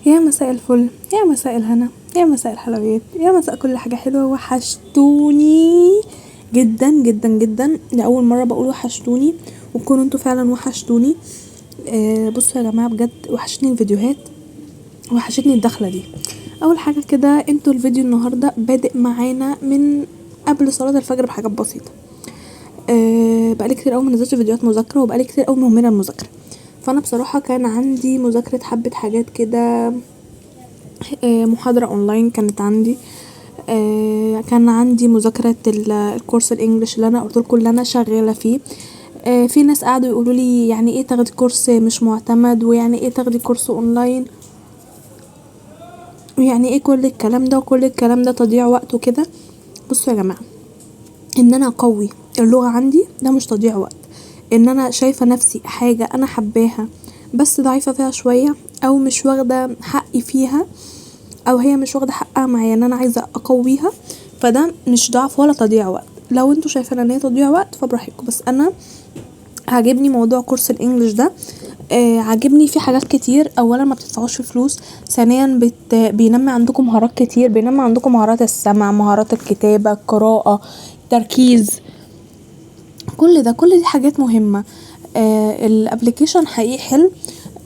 يا مساء الفل، يا مساء الهنا، يا مساء الحلويات، يا مساء كل حاجة حلوة. وحشتوني جدا جدا جدا، لأول مرة بقول وحشتوني وتكونوا انتوا فعلا وحشتوني. بصوا يا جماعة، بجد وحشتني الفيديوهات، وحشتني الدخلة دي. اول حاجة كده، انتوا الفيديو النهاردة بادئ معانا من قبل صلاة الفجر بحاجات بسيطة. بقالي كتير اوي منزلتش فيديوهات مذاكرة، وبقالي كتير اوي مهملة المذاكرة. فانا بصراحة كان عندي مذاكرة حبة حاجات كده. محاضرة اونلاين كانت عندي. كان عندي مذاكرة الكورس الانجليش اللي انا قلتلكوا اللي انا شغالة فيه. في ناس قعدوا يقولولي يعني ايه تاخدي كورس مش معتمد، ويعني ايه تاخدي كورس اونلاين، ويعني ايه كل الكلام ده، وكل الكلام ده تضييع وقت وكده. بصوا يا جماعة، ان انا اقوي اللغة عندي ده مش تضييع وقت. ان انا شايفة نفسي حاجة انا حباها بس ضعيفة فيها شوية، او مش واخدة حقي فيها، او هي مش واخدة حقها معايا ان انا عايزة اقويها، فده مش ضعف ولا تضييع وقت. لو انتوا شايفين ان هي تضييع وقت فبراحتكم، بس انا عاجبني موضوع كورس الانجليش ده. عاجبني فيه حاجات كتير. اولا ما بتدفعوش في فلوس، ثانيا بينمي عندكم مهارات كتير، بينمي عندكم مهارات السمع، مهارات الكتابة، القراءة، تركيز، كل دي حاجات مهمة. الابليكيشن حقيقي حلو.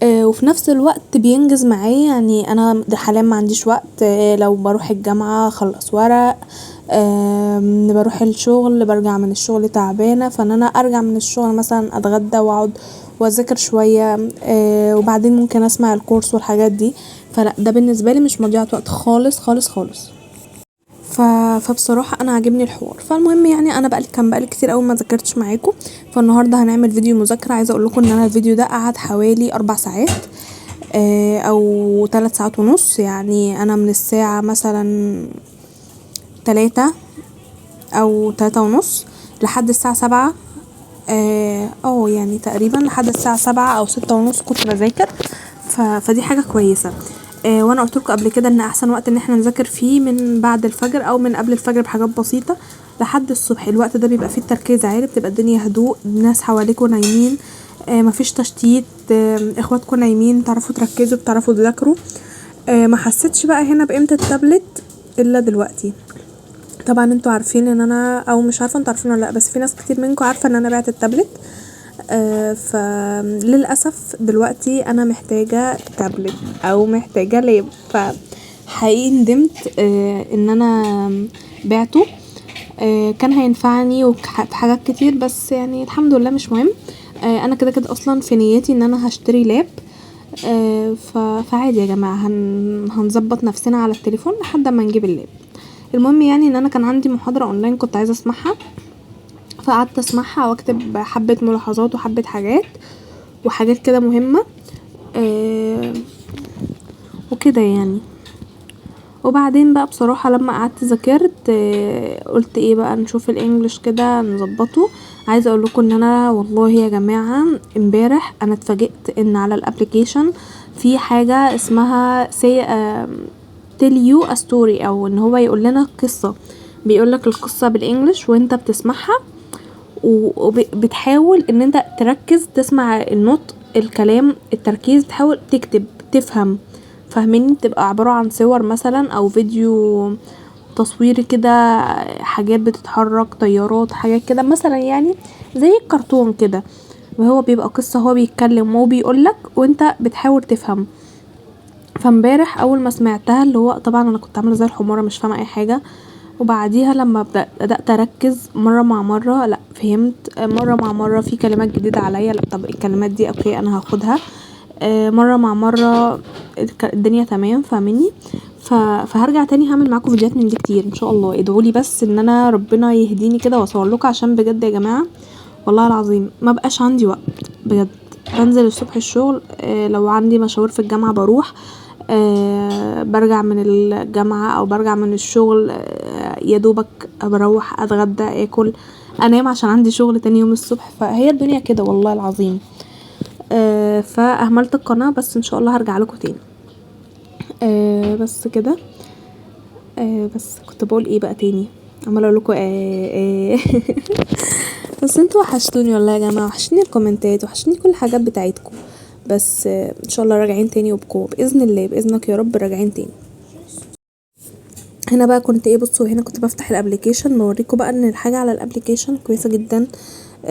وفي نفس الوقت بينجز معايا. يعني انا حاليا ما عنديش وقت. لو بروح الجامعة اخلص ورق، بروح الشغل، برجع من الشغل تعبانة، فان انا ارجع من الشغل مثلا اتغدى واقعد واذاكر شوية، وبعدين ممكن اسمع الكورس والحاجات دي. فلا، ده بالنسبة لي مش مضيعة وقت خالص خالص خالص. فبصراحة انا عاجبني الحوار. فالمهم يعني انا كان بقالي كتير اوي ما ذاكرتش معاكم، فالنهارده هنعمل فيديو مذاكرة. عايزة اقولكم ان انا الفيديو ده قعد حوالي 4 ساعات، او 3 ساعات ونص. يعني انا من الساعة مثلا 3 او 3 ونص لحد الساعة 7. يعني تقريبا لحد الساعة 7 او 6 ونص كنت بذاكر. فدي حاجة كويسة. وانا قلتلكوا قبل كده ان احسن وقت ان احنا نذاكر فيه من بعد الفجر او من قبل الفجر بحاجات بسيطة لحد الصبح. الوقت ده بيبقى فيه التركيز عالي، بتبقى الدنيا هدوء، الناس حواليكوا نايمين، مفيش تشتيت، اخواتكوا نايمين، تعرفوا تركزوا، بتعرفوا تذاكروا. ما حسيتش بقى هنا بقيمة التابلت الا دلوقتي. طبعا انتوا عارفين ان انا، او مش عارفة انتوا عارفين ولا لا، بس في ناس كتير منكم عارفة ان انا بعت التابلت. فللأسف دلوقتي انا محتاجة تابلت او محتاجة لاب. فحقيقي ندمت ان انا بعته. كان هينفعني في حاجات كتير، بس يعني الحمد لله مش مهم. انا كده كده اصلا في نيتي ان انا هشتري لاب. فعادي يا جماعة، هنظبط نفسنا على التليفون لحد ما نجيب اللاب. المهم يعني ان انا كان عندي محاضرة اونلاين كنت عايزة اسمعها، فقعدت اسمعها واكتب حبة ملاحظات وحبة حاجات وحاجات كده مهمة وكده يعني. وبعدين بقى بصراحة لما قعدت ذاكرت، قلت ايه بقى، نشوف الانجليش كده نظبطه. عايزة اقولكم ان انا والله يا جماعة امبارح انا اتفاجئت ان على الابليكيشن في حاجة اسمها tell you a story، او ان هو يقول لنا قصة، بيقولك القصة بالانجليش وانت بتسمعها، وبتحاول ان انت تركز تسمع النطق، الكلام، التركيز، تحاول تكتب تفهم. فاهميني؟ بتبقى عبارة عن صور مثلا او فيديو تصويري كده، حاجات بتتحرك، طيارات، حاجات كده مثلا، يعني زي الكرتون كده. وهو بيبقى قصة، هو بيتكلم وهو بيقولك وانت بتحاول تفهم. فامبارح اول ما سمعتها، اللي هو طبعا انا كنت عامله زي الحماره مش فاهمه اي حاجه، وبعديها لما بدات اركز مره مع مره، لا فهمت. مره مع مره في كلمات جديده عليا، لا طب الكلمات دي اوكي انا هاخدها. مره مع مره الدنيا تمام، فاهميني؟ فهرجع تاني هعمل معاكم فيديوهات من دي كتير ان شاء الله. ادعولي بس ان انا ربنا يهديني كده واصور لكم، عشان بجد يا جماعه والله العظيم ما بقاش عندي وقت بجد. بنزل الصبح الشغل، لو عندي مشاوير في الجامعة بروح، برجع من الجامعة او برجع من الشغل، يا دوبك بروح اتغدى اكل انام عشان عندي شغل تاني يوم الصبح. فهي الدنيا كده والله العظيم. فاهملت القناة، بس ان شاء الله هرجع لكم تاني. بس كده. بس كنت بقول ايه بقى تاني، عماله اقول لكم بس انتوا وحشتوني والله يا جماعه، وحشتني الكومنتات، وحشتني كل الحاجات بتاعتكم. بس ان شاء الله راجعين تاني وبقوة باذن الله، باذنك يا رب راجعين تاني. هنا بقى كنت بصوا هنا كنت بفتح الابليكيشن بوريكم بقى ان الحاجة على الابليكيشن كويسة جدا.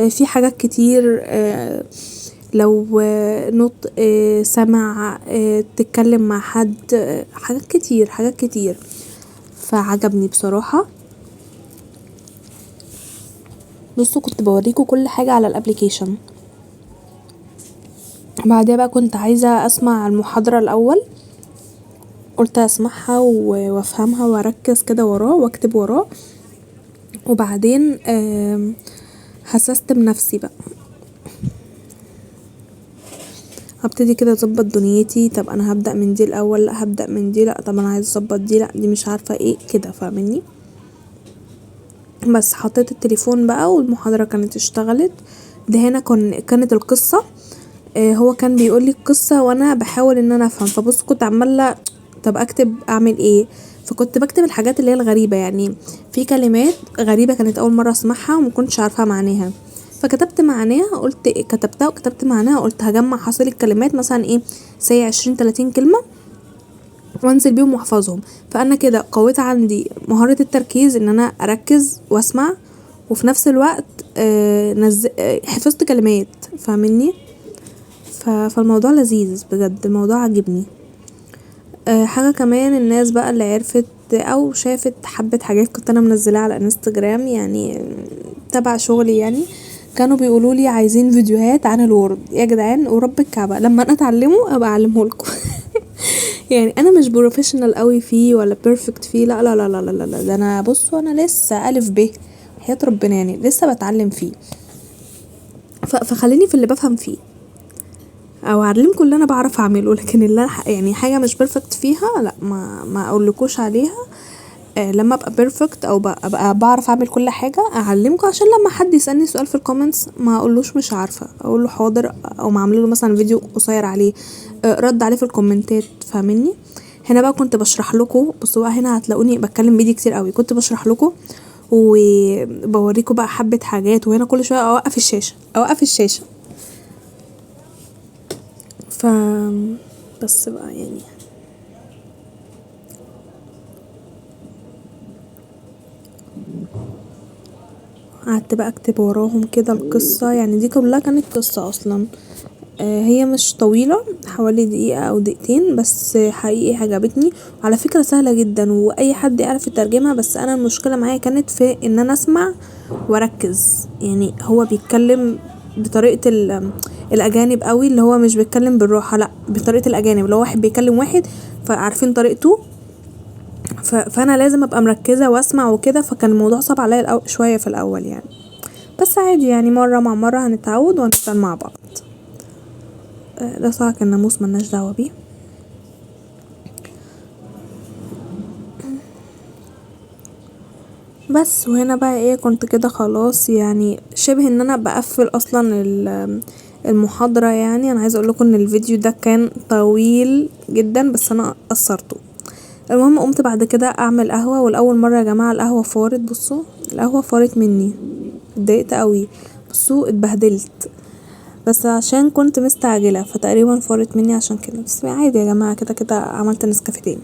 في حاجات كتير، لو نطق، سمع، تتكلم مع حد، حاجات كتير حاجات كتير، فعجبني بصراحة. بصوا كنت بوريكم كل حاجة على الابليكيشن. بعدها بقى كنت عايزة اسمع المحاضرة الاول، قلت اسمعها وافهمها واركز كده وراه واكتب وراه، وبعدين هسستم نفسي بقى، هبتدي كده اظبط دنيتي. طب انا هبدأ من دي الاول، لا هبدأ من دي، لا طب انا عايزه اظبط دي، لا دي مش عارفه ايه كده، فاهمني. بس حطيت التليفون بقى والمحاضرة كانت اشتغلت. ده هنا كانت القصة، هو كان بيقولي القصة وانا بحاول ان انا افهم. فبص كنت عمالة طب اكتب اعمل ايه، فكنت بكتب الحاجات اللي هي الغريبة، يعني في كلمات غريبة كانت اول مرة اسمعها ومكنتش عارفة معناها، فكتبت معناها، قلت كتبتها وكتبت معناها، قلت هجمع حاصل الكلمات مثلا سي 20-30 كلمة وانزل بيهم واحفظهم. فانا كده قويت عندي مهارة التركيز ان انا اركز واسمع، وفي نفس الوقت حفظت كلمات، فاهمني. فالموضوع لذيذ بجد، الموضوع عجبني. حاجة كمان، الناس بقى اللي عرفت او شافت حبة حاجات كنت انا منزلاها على انستجرام، يعني تبع شغلي، يعني كانوا بيقولولي عايزين فيديوهات عن الوورد. يا جدعان ورب الكعبة لما انا اتعلمه ابقى اعلمه لكم. يعني انا مش بروفيشنال قوي فيه ولا بيرفكت فيه، لا لا لا لا لا لا، ده انا بصوا انا لسه الف ب حياة ربنا، يعني لسه بتعلم فيه. فخليني في اللي بفهم فيه او اعلمكم اللي انا بعرف اعمله، لكن اللي يعني حاجه مش بيرفكت فيها لا ما اقولكوش عليها. لما ابقى بيرفكت او ابقى بعرف اعمل كل حاجه اعلمكم، عشان لما حد يسالني سؤال في الكومنتس ما اقولوش مش عارفه، اقوله حاضر، او ما اعمله مثلا فيديو قصير عليه، رد عليه في الكومنتات، فاهمني. هنا بقى كنت بشرح لكم، بصوا بقى هنا هتلاقوني بتكلم بيدي كتير قوي، كنت بشرح لكم وبوريكم بقى حبه حاجات، وهنا كل شويه اوقف الشاشه ف بس بقى يعني قعدت بقى اكتب وراهم كده القصة، يعني دي كلها كانت قصة اصلا. هي مش طويلة، حوالي دقيقة او دقيقتين، بس حقيقي عجبتني، وعلى فكرة سهلة جدا واي حد يعرف يترجمها. بس انا المشكلة معايا كانت في ان انا اسمع واركز، يعني هو بيتكلم بطريقة الاجانب قوي، اللي هو مش بيتكلم بالراحة، لا بطريقة الاجانب، اللي هو واحد بيكلم واحد فعارفين طريقته، فانا لازم ابقى مركزة واسمع وكده، فكان الموضوع صعب عليا شوية في الاول يعني، بس عادي يعني مرة مع مرة هنتعود وهنشتغل مع بعض. ده صعق الناموس ملناش دعوة بيه. بس وهنا بقى كنت كده خلاص، يعني شبه ان انا بقفل اصلا المحاضرة. يعني انا عايزة اقولكم ان الفيديو ده كان طويل جدا بس انا قصرته. المهم قمت بعد كده اعمل قهوة، والاول مرة يا جماعة القهوة فارت، بصوا القهوة فارت مني، اتضايقت قوي، بصوا اتبهدلت، بس عشان كنت مستعجلة فتقريبا فارت مني عشان كده، بس عادي يا جماعة، كده كده عملت نسكافيه تاني.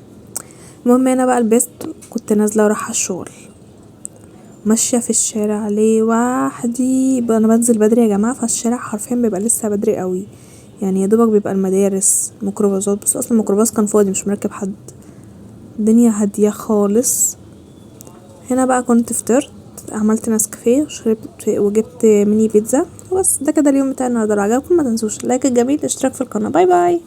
المهم هنا بقى لبست، كنت نازلة ورايحة الشغل، ماشية في الشارع لوحدي، انا بنزل بدري يا جماعة، فالشارع حرفيا بيبقى لسه بدري قوي، يعني يدوبك بيبقى المدارس ميكروباصات، بس اصلا الميكروباص كان فاضي مش مركب حد، الدنيا هادية خالص. هنا بقى كنت فطرت، عملت نسكافيه وشربت وجبت ميني بيتزا، وبس ده كده اليوم بتاعي النهارده. لو عجبكم ما تنسوش اللايك الجميل، الاشتراك في القناة. باي باي.